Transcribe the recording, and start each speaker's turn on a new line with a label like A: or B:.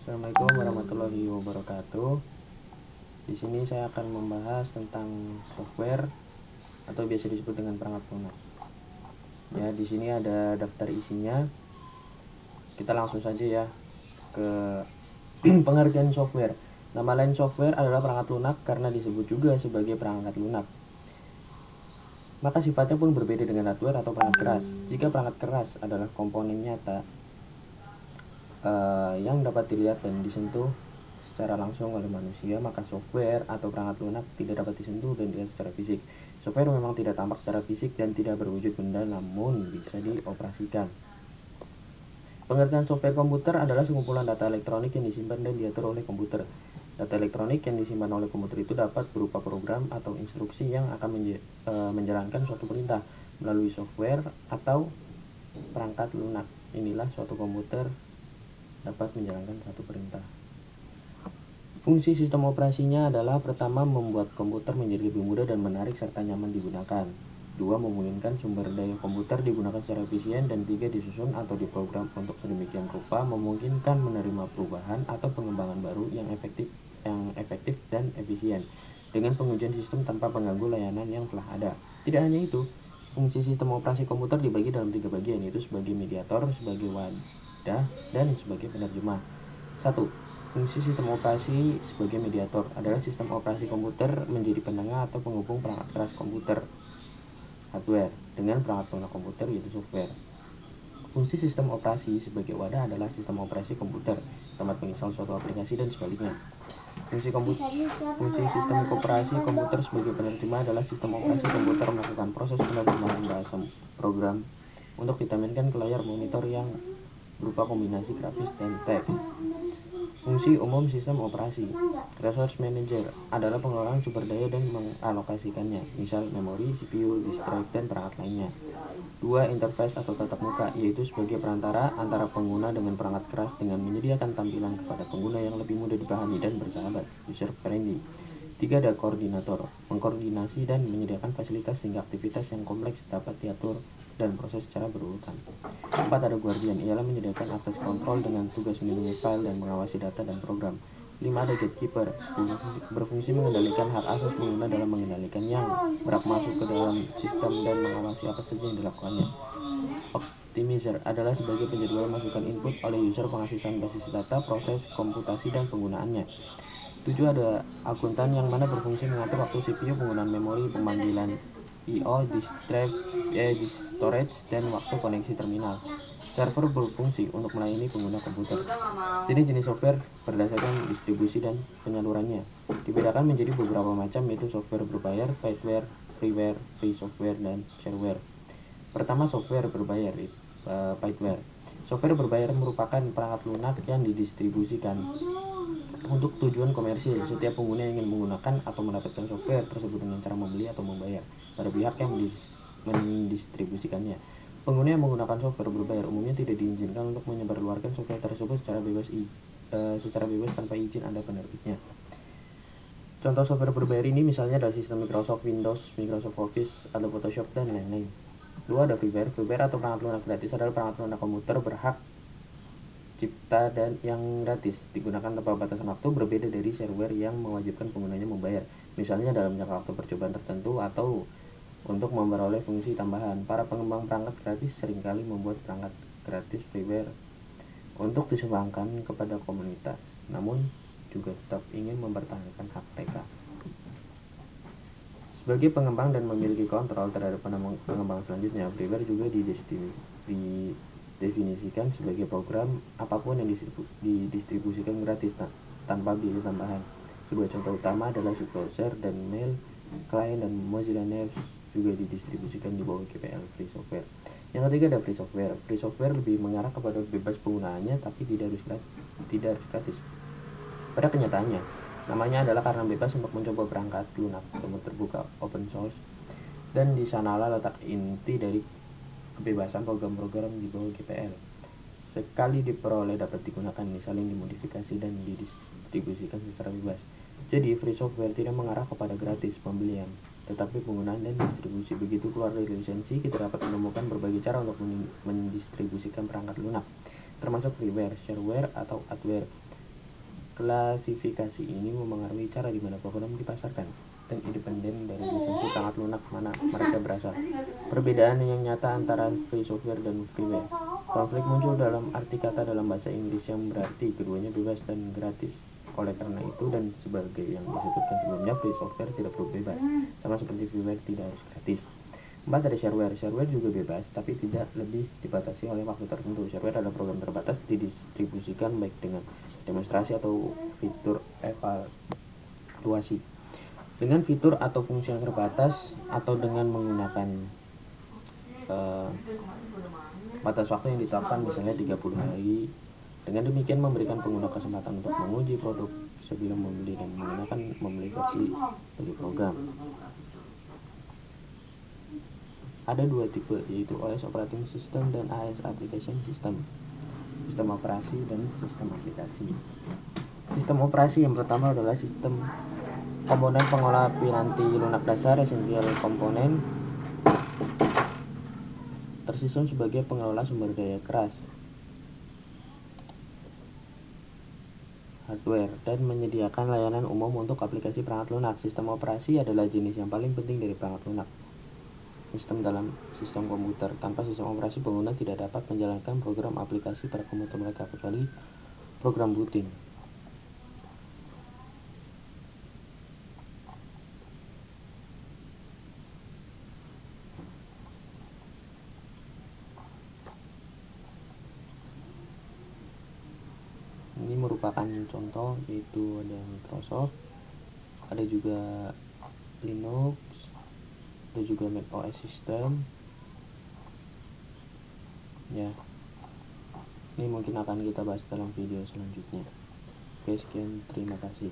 A: Assalamualaikum warahmatullahi wabarakatuh. Di sini saya akan membahas tentang software atau biasa disebut dengan perangkat lunak. Ya, di sini ada daftar isinya. Kita langsung saja ya ke pengertian software. Nama lain software adalah perangkat lunak karena disebut juga sebagai perangkat lunak. Maka sifatnya pun berbeda dengan hardware atau perangkat keras. Jika perangkat keras adalah komponen nyata yang dapat dilihat dan disentuh secara langsung oleh manusia, maka software atau perangkat lunak tidak dapat disentuh dan dilihat secara fisik. Software memang tidak tampak secara fisik dan tidak berwujud benda, namun bisa dioperasikan. Pengertian software komputer adalah sekumpulan data elektronik yang disimpan dan diatur oleh komputer. Data elektronik yang disimpan oleh komputer itu dapat berupa program atau instruksi yang akan menjalankan suatu perintah melalui software atau perangkat lunak. Inilah suatu komputer dapat menjalankan satu perintah. Fungsi sistem operasinya adalah pertama, membuat komputer menjadi lebih mudah dan menarik serta nyaman digunakan. Dua, memungkinkan sumber daya komputer digunakan secara efisien. Dan tiga, disusun atau diprogram untuk sedemikian rupa memungkinkan menerima perubahan atau pengembangan baru yang efektif dan efisien dengan pengujian sistem tanpa mengganggu layanan yang telah ada. Tidak hanya itu, fungsi sistem operasi komputer dibagi dalam tiga bagian, yaitu sebagai mediator, sebagai wadah, dan sebagai penerjemah. 1. Fungsi sistem operasi sebagai mediator adalah sistem operasi komputer menjadi penengah atau penghubung perangkat keras komputer hardware dengan perangkat lunak komputer, yaitu software. Fungsi sistem operasi sebagai wadah adalah sistem operasi komputer, tempat menginstal suatu aplikasi dan sebaliknya. Fungsi sistem operasi komputer sebagai penerjemah adalah sistem operasi komputer melakukan proses penerjemahan bahasa program untuk ditampilkan ke layar monitor yang berupa kombinasi grafis dan teks. Fungsi umum sistem operasi. Resource Manager adalah pengelolaan sumber daya dan mengalokasikannya, misal memori, CPU, disk drive, dan perangkat lainnya. 2. Interface atau tatap muka, yaitu sebagai perantara antara pengguna dengan perangkat keras dengan menyediakan tampilan kepada pengguna yang lebih mudah dipahami dan bersahabat, user friendly. 3. Ada koordinator, mengkoordinasi dan menyediakan fasilitas sehingga aktivitas yang kompleks dapat diatur dan proses secara berurutan. 4. Ada guardian, ialah menyediakan akses kontrol dengan tugas melindungi file dan mengawasi data dan program. 5. Ada gatekeeper, berfungsi mengendalikan hak asas pengguna dalam mengendalikan yang berhak masuk ke dalam sistem dan mengawasi apa saja yang dilakukannya. Optimizer adalah sebagai penjadwal masukan input oleh user, pengasihan basis data, proses komputasi, dan penggunaannya. 7. Ada akuntan, yang mana berfungsi mengatur waktu CPU, penggunaan memori, pemanggilan I/O, disk drive, disk storage, dan waktu koneksi terminal. Server berfungsi untuk melayani pengguna komputer. Jenis-jenis software berdasarkan distribusi dan penyalurannya dibedakan menjadi beberapa macam, yaitu software berbayar, paidware, freeware, free software, dan shareware. Pertama, software berbayar, paidware. Software berbayar merupakan perangkat lunak yang didistribusikan untuk tujuan komersil. Setiap pengguna yang ingin menggunakan atau mendapatkan software tersebut dengan cara membeli atau membayar pada pihak yang mendistribusikannya. Pengguna yang menggunakan software berbayar umumnya tidak diizinkan untuk menyebarluaskan software tersebut secara bebas tanpa izin Anda penerbitnya. Contoh software berbayar ini misalnya adalah sistem Microsoft Windows, Microsoft Office, atau Photoshop, dan lain-lain. 2. Ada freeware. Freeware atau perangkat lunak gratis adalah perangkat lunak komputer berhak cipta dan yang gratis digunakan tanpa batasan waktu, berbeda dari shareware yang mewajibkan penggunanya membayar, misalnya dalam jangka waktu percobaan tertentu atau untuk memperoleh fungsi tambahan. Para pengembang perangkat gratis seringkali membuat perangkat gratis freeware untuk disumbangkan kepada komunitas, namun juga tetap ingin mempertahankan hak mereka. Sebagai pengembang dan memiliki kontrol terhadap pengembang selanjutnya, freeware juga didefinisikan sebagai program apapun yang didistribusikan gratis tanpa biaya tambahan. Sebuah contoh utama adalah web browser dan mail client, dan Mozilla News juga didistribusikan di bawah GPL Free Software. Yang ketiga ada free software. Free software lebih mengarah kepada bebas penggunaannya, tapi tidak harus gratis. Pada kenyataannya, namanya adalah karena bebas untuk mencoba perangkat lunak terbuka open source, dan di sanalah letak inti dari kebebasan program-program di bawah GPL. Sekali diperoleh dapat digunakan, misalnya dimodifikasi dan didistribusikan secara bebas. Jadi free software tidak mengarah kepada gratis pembelian, tetapi penggunaan dan distribusi. Begitu keluar dari lisensi, kita dapat menemukan berbagai cara untuk mendistribusikan perangkat lunak, termasuk freeware, shareware, atau adware. Klasifikasi ini memengaruhi cara di mana program dipasarkan dan independen dari lisensi perangkat lunak mana mereka berasal. Perbedaan yang nyata antara free software dan freeware. Konflik muncul dalam arti kata dalam bahasa Inggris yang berarti keduanya bebas dan gratis. Oleh karena itu dan sebagai yang disebutkan sebelumnya, free software tidak perlu bebas, sama seperti freeware tidak harus gratis. 4. Dari shareware. Shareware juga bebas, tapi tidak lebih dibatasi oleh waktu tertentu. Shareware adalah program terbatas didistribusikan baik dengan demonstrasi atau fitur evaluasi, dengan fitur atau fungsi yang terbatas, atau dengan menggunakan batas waktu yang ditetapkan, misalnya 30 hari. Dengan demikian memberikan pengguna kesempatan untuk menguji produk sebelum membeli dan membeli versi dari program. Ada dua tipe, yaitu OS Operating System dan AS Application System, sistem operasi dan sistem aplikasi. Sistem operasi yang pertama adalah sistem komponen pengolah piranti lunak dasar. Essential komponen tersusun sebagai pengelola sumber daya keras hardware dan menyediakan layanan umum untuk aplikasi perangkat lunak. Sistem operasi adalah jenis yang paling penting dari perangkat lunak sistem dalam sistem komputer. Tanpa sistem operasi, pengguna tidak dapat menjalankan program aplikasi pada komputer mereka, kecuali program booting. Ini merupakan contoh, yaitu ada Microsoft, ada juga Linux, ada juga Mac OS System. Ya, ini mungkin akan kita bahas dalam video selanjutnya. Oke, sekian, terima kasih.